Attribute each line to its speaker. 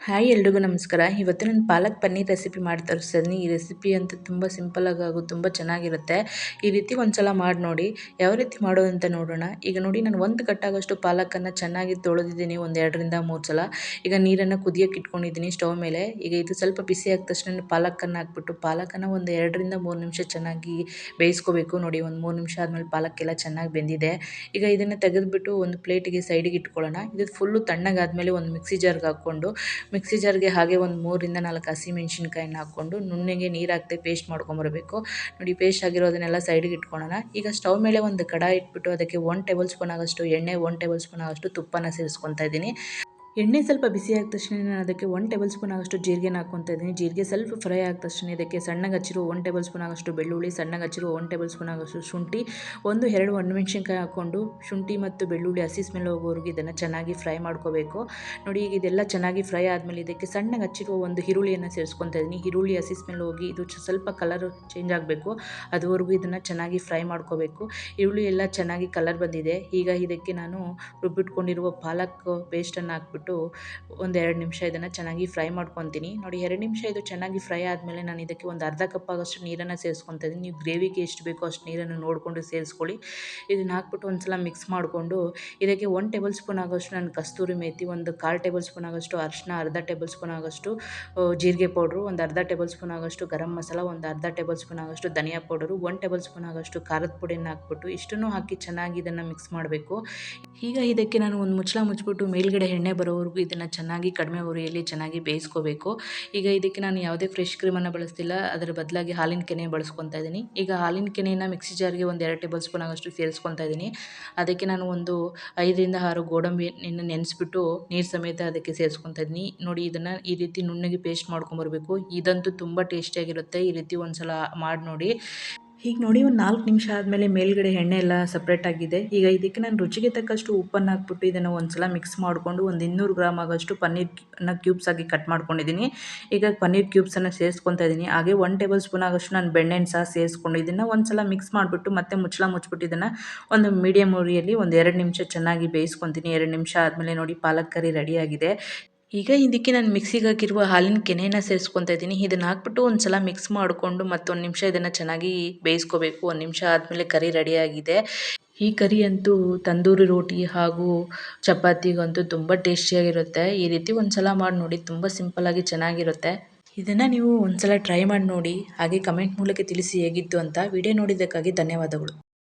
Speaker 1: Hi ಎಲ್ರಿಗೂ ನಮಸ್ಕಾರ. ಇವತ್ತು ನಾನು ಪಾಲಕ್ ಪನ್ನೀರ್ ರೆಸಿಪಿ ಮಾಡಿ ತೋರಿಸ್ತಿದ್ದೀನಿ. ಈ ರೆಸಿಪಿ ಅಂತೂ ತುಂಬ ಸಿಂಪಲಾಗಿ ಹಾಗೂ ತುಂಬ ಚೆನ್ನಾಗಿರುತ್ತೆ. ಈ ರೀತಿ ಒಂದ್ಸಲ ಮಾಡಿ ನೋಡಿ. ಯಾವ ರೀತಿ ಮಾಡೋದು ಅಂತ ನೋಡೋಣ. ಈಗ ನೋಡಿ ನಾನು ಒಂದು ಕಟ್ಟಾಗೋಷ್ಟು ಪಾಲಕನ್ನು ಚೆನ್ನಾಗಿ ತೊಳೆದಿದ್ದೀನಿ ಒಂದು 2ರಿಂದ 3 ಸಲ. ಈಗ ನೀರನ್ನು ಕುದಿಯೋಕೆ ಇಟ್ಕೊಂಡಿದ್ದೀನಿ ಸ್ಟವ್ ಮೇಲೆ. ಈಗ ಇದು ಸ್ವಲ್ಪ ಬಿಸಿ ಆದ ತಕ್ಷಣ ಪಾಲಕನ್ನು ಹಾಕ್ಬಿಟ್ಟು ಪಾಲಕನ್ನು ಒಂದು 2ರಿಂದ 3 ನಿಮಿಷ ಚೆನ್ನಾಗಿ ಬೇಯಿಸ್ಕೋಬೇಕು. ನೋಡಿ ಒಂದು 3 ನಿಮಿಷ ಆದಮೇಲೆ ಪಾಲಕ್ಕೆಲ್ಲ ಚೆನ್ನಾಗಿ ಬೆಂದಿದೆ. ಈಗ ಇದನ್ನು ತೆಗೆದುಬಿಟ್ಟು ಒಂದು ಪ್ಲೇಟಿಗೆ ಸೈಡಿಗೆ ಇಟ್ಕೊಳ್ಳೋಣ. ಇದು ಫುಲ್ಲು ತಣ್ಣಗಾದ್ಮೇಲೆ ಒಂದು ಮಿಕ್ಸಿ ಜಾರ್ಗೆ ಹಾಕ್ಕೊಂಡು ಮಿಕ್ಸಿ ಜಾರ್ಗೆ ಹಾಗೆ ಒಂದು 3ರಿಂದ 4 ಹಸಿಮೆಣಸಿನ್ಕಾಯಿನ ಹಾಕ್ಕೊಂಡು ನುಣ್ಣಗೆ ನೀರು ಹಾಕದೆ ಪೇಸ್ಟ್ ಮಾಡ್ಕೊಂಬರಬೇಕು. ನೋಡಿ ಪೇಸ್ಟ್ ಆಗಿರೋದನ್ನೆಲ್ಲ ಸೈಡಿಗೆ ಇಟ್ಕೊಳ್ಳೋಣ. ಈಗ ಸ್ಟವ್ ಮೇಲೆ ಒಂದು ಕಡಾಯಿ ಇಟ್ಬಿಟ್ಟು ಅದಕ್ಕೆ 1 ಟೇಬಲ್ ಸ್ಪೂನ್ ಆಗೋಷ್ಟು ಎಣ್ಣೆ, 1 ಟೇಬಲ್ ಸ್ಪೂನ್ ಆಗೋಷ್ಟು ತುಪ್ಪನ ಸೇರಿಸ್ಕೊತಾ ಇದ್ದೀನಿ. ಎಣ್ಣೆ ಸ್ವಲ್ಪ ಬಿಸಿ ಆದ ತಕ್ಷಣ ನಾನು ಅದಕ್ಕೆ 1 ಟೇಬಲ್ ಸ್ಪೂನ್ ಆಗೋಷ್ಟು ಜೀರಿಗೆನ ಹಾಕ್ಕೊತಾ ಇದ್ದೀನಿ. ಜೀರಿಗೆ ಸ್ವಲ್ಪ ಫ್ರೈ ಆದ ತಕ್ಷಣ ಇದಕ್ಕೆ ಸಣ್ಣಗೆ ಹಚ್ಚಿರೋ 1 ಟೇಬಲ್ ಸ್ಪೂನ್ ಆಗೋಷ್ಟು ಬೆಳ್ಳುಳ್ಳಿ, ಸಣ್ಣಗೆ ಹಚ್ಚಿರೋ 1 ಟೇಬಲ್ ಸ್ಪೂನ್ ಆಗೋಷ್ಟು ಶುಂಠಿ, 2 ಒಣಮೆಣಸಿನ್ಕಾಯಿ ಹಾಕ್ಕೊಂಡು ಶುಂಠಿ ಮತ್ತು ಬೆಳ್ಳುಳ್ಳಿ ಹಸಿ ಸ್ಮೆಲ್ ಹೋಗೋವರೆಗೂ ಇದನ್ನು ಚೆನ್ನಾಗಿ ಫ್ರೈ ಮಾಡ್ಕೋಬೇಕು. ನೋಡಿ ಈಗ ಇದೆಲ್ಲ ಚೆನ್ನಾಗಿ ಫ್ರೈ ಆದಮೇಲೆ ಇದಕ್ಕೆ ಸಣ್ಣಗೆ ಹಚ್ಚಿರುವ ಒಂದು ಈರುಳ್ಳಿಯನ್ನು ಸೇರಿಸ್ಕೊತಾ ಇದ್ದೀನಿ. ಈರುಳ್ಳಿ ಹಸಿ ಸ್ಮೆಲ್ ಹೋಗಿ ಇದು ಸ್ವಲ್ಪ ಕಲರ್ ಚೇಂಜ್ ಆಗಬೇಕು, ಅದುವರೆಗೂ ಇದನ್ನು ಚೆನ್ನಾಗಿ ಫ್ರೈ ಮಾಡ್ಕೋಬೇಕು. ಈರುಳ್ಳಿ ಎಲ್ಲ ಚೆನ್ನಾಗಿ ಕಲರ್ ಬಂದಿದೆ. ಈಗ ಇದಕ್ಕೆ ನಾನು ರುಬ್ಬಿಟ್ಕೊಂಡಿರುವ ಪಾಲಕ್ ಪೇಸ್ಟನ್ನು ಹಾಕ್ಬಿಟ್ಟು ಒಂದು 2 ನಿಮಿಷ ಇದನ್ನು ಚೆನ್ನಾಗಿ ಫ್ರೈ ಮಾಡ್ಕೊತೀನಿ. ನೋಡಿ 2 ನಿಮಿಷ ಇದು ಚೆನ್ನಾಗಿ ಫ್ರೈ ಆದಮೇಲೆ ನಾನು ಇದಕ್ಕೆ ಒಂದು ಅರ್ಧ ಕಪ್ ಆಗೋಷ್ಟು ನೀರನ್ನು ಸೇರಿಸ್ಕೊತಾ ಇದ್ದೀನಿ. ನೀವು ಗ್ರೇವಿಗೆ ಎಷ್ಟು ಬೇಕೋ ಅಷ್ಟು ನೀರನ್ನು ನೋಡಿಕೊಂಡು ಸೇರಿಸ್ಕೊಳ್ಳಿ. ಇದನ್ನು ಹಾಕ್ಬಿಟ್ಟು ಒಂದು ಸಲ ಮಿಕ್ಸ್ ಮಾಡಿಕೊಂಡು ಇದಕ್ಕೆ 1 ಟೇಬಲ್ ಸ್ಪೂನ್ ಆಗೋಷ್ಟು ನಾನು ಕಸ್ತೂರಿ ಮೇಥಿ, ಒಂದು 1/4 ಟೇಬಲ್ ಸ್ಪೂನ್ ಆಗೋಷ್ಟು ಅರಿಶಿನ, ಅರ್ಧ ಟೇಬಲ್ ಸ್ಪೂನ್ ಆಗೋಷ್ಟು ಜೀರಿಗೆ ಪೌಡ್ರು, ಒಂದು ಅರ್ಧ ಟೇಬಲ್ ಸ್ಪೂನ್ ಆಗೋಷ್ಟು ಗರಂ ಮಸಾಲ, ಒಂದು ಅರ್ಧ ಟೇಬಲ್ ಸ್ಪೂನ್ ಆಗೋಷ್ಟು ಧನಿಯಾ ಪೌಡರು, 1 ಟೇಬಲ್ ಸ್ಪೂನ್ ಆಗೋಷ್ಟು ಖಾರದ ಪುಡಿಯನ್ನು ಹಾಕ್ಬಿಟ್ಟು ಇಷ್ಟನ್ನು ಹಾಕಿ ಚೆನ್ನಾಗಿ ಇದನ್ನು ಮಿಕ್ಸ್ ಮಾಡಬೇಕು. ಈಗ ಇದಕ್ಕೆ ನಾನು ಒಂದು ಮುಚ್ಚಳ ಮುಚ್ಚಿಬಿಟ್ಟು ಮೇಲ್ಗಡೆ ಎಣ್ಣೆ ಬರೋವರೆಗೂ ಇದನ್ನು ಚೆನ್ನಾಗಿ ಕಡಿಮೆ ಉರಿಯಲ್ಲಿ ಚೆನ್ನಾಗಿ ಬೇಯಿಸ್ಕೋಬೇಕು. ಈಗ ಇದಕ್ಕೆ ನಾನು ಯಾವುದೇ ಫ್ರೆಶ್ ಕ್ರೀಮನ್ನು ಬಳಸ್ತಿಲ್ಲ, ಅದರ ಬದಲಾಗಿ ಹಾಲಿನ ಕೆನೆ ಬಳಸ್ಕೊತಾ ಇದ್ದೀನಿ. ಈಗ ಹಾಲಿನ ಕೆನೆಯನ್ನು ಮಿಕ್ಸಿ ಜಾರ್ಗೆ ಒಂದು 2 ಟೇಬಲ್ ಸ್ಪೂನ್ ಆಗೋಷ್ಟು ಸೇರಿಸ್ಕೊತಾ ಇದ್ದೀನಿ. ಅದಕ್ಕೆ ನಾನು ಒಂದು 5ರಿಂದ 6 ಗೋಡಂಬಿಯನ್ನು ನೆನೆಸ್ಬಿಟ್ಟು ನೀರು ಸಮೇತ ಅದಕ್ಕೆ ಸೇರಿಸ್ಕೊತಾ ಇದ್ದೀನಿ. ನೋಡಿ ಇದನ್ನು ಈ ರೀತಿ ನುಣ್ಣಗೆ ಪೇಸ್ಟ್ ಮಾಡ್ಕೊಂಬರ್ಬೇಕು. ಇದಂತೂ ತುಂಬ ಟೇಸ್ಟಿಯಾಗಿರುತ್ತೆ. ಈ ರೀತಿ ಒಂದು ಸಲ ಮಾಡಿ ನೋಡಿ. ಈಗ ನೋಡಿ ಒಂದು 4 ನಿಮಿಷ ಆದಮೇಲೆ ಮೇಲ್ಗಡೆ ಎಣ್ಣೆ ಎಲ್ಲ ಸಪ್ರೇಟ್ ಆಗಿದೆ. ಈಗ ಇದಕ್ಕೆ ನಾನು ರುಚಿಗೆ ತಕ್ಕಷ್ಟು ಉಪ್ಪನ್ನು ಹಾಕ್ಬಿಟ್ಟು ಇದನ್ನು ಒಂದು ಸಲ ಮಿಕ್ಸ್ ಮಾಡಿಕೊಂಡು ಒಂದು 200 ಗ್ರಾಮ್ ಆಗೋಷ್ಟು ಪನ್ನೀರನ್ನ ಕ್ಯೂಬ್ಸ್ ಆಗಿ ಕಟ್ ಮಾಡ್ಕೊಂಡಿದ್ದೀನಿ. ಈಗ ಪನ್ನೀರ್ ಕ್ಯೂಬ್ಸನ್ನು ಸೇರಿಸ್ಕೊತಾ ಇದ್ದೀನಿ. ಹಾಗೆ 1 ಟೇಬಲ್ ಸ್ಪೂನ್ ಆಗೋಷ್ಟು ನಾನು ಬೆಣ್ಣೆನ ಸಹ ಸೇರಿಸ್ಕೊಂಡು ಇದನ್ನು ಒಂದು ಸಲ ಮಿಕ್ಸ್ ಮಾಡಿಬಿಟ್ಟು ಮತ್ತೆ ಮುಚ್ಚಳ ಮುಚ್ಚಿಬಿಟ್ಟು ಇದನ್ನು ಒಂದು ಮೀಡಿಯಮ್ ಉರಿಯಲ್ಲಿ ಒಂದು 2 ನಿಮಿಷ ಚೆನ್ನಾಗಿ ಬೇಯಿಸ್ಕೊತೀನಿ. 2 ನಿಮಿಷ ಆದಮೇಲೆ ನೋಡಿ ಪಾಲಕ್ ಕರಿ ರೆಡಿಯಾಗಿದೆ. ಈಗ ಇದಕ್ಕೆ ನಾನು ಮಿಕ್ಸಿಗೆ ಹಾಕಿರುವ ಹಾಲಿನ ಕೆನೆನ ಸೇರಿಸ್ಕೊತಾ ಇದ್ದೀನಿ. ಇದನ್ನು ಹಾಕ್ಬಿಟ್ಟು ಒಂದು ಸಲ ಮಿಕ್ಸ್ ಮಾಡಿಕೊಂಡು ಮತ್ತೊಂದು ನಿಮಿಷ ಇದನ್ನು ಚೆನ್ನಾಗಿ ಬೇಯಿಸ್ಕೋಬೇಕು. 1 ನಿಮಿಷ ಆದಮೇಲೆ ಕರಿ ರೆಡಿಯಾಗಿದೆ. ಈ ಕರಿ ಅಂತೂ ತಂದೂರಿ ರೋಟಿ ಹಾಗೂ ಚಪಾತಿಗಂತೂ ತುಂಬ ಟೇಸ್ಟಿಯಾಗಿರುತ್ತೆ. ಈ ರೀತಿ ಒಂದು ಸಲ ಮಾಡಿ ನೋಡಿ, ತುಂಬ ಸಿಂಪಲ್ಲಾಗಿ ಚೆನ್ನಾಗಿರುತ್ತೆ. ಇದನ್ನು ನೀವು ಒಂದು ಸಲ ಟ್ರೈ ಮಾಡಿ ನೋಡಿ, ಹಾಗೆ ಕಮೆಂಟ್ ಮೂಲಕ ತಿಳಿಸಿ ಹೇಗಿತ್ತು ಅಂತ. ವಿಡಿಯೋ ನೋಡಿದ್ದಕ್ಕಾಗಿ ಧನ್ಯವಾದಗಳು.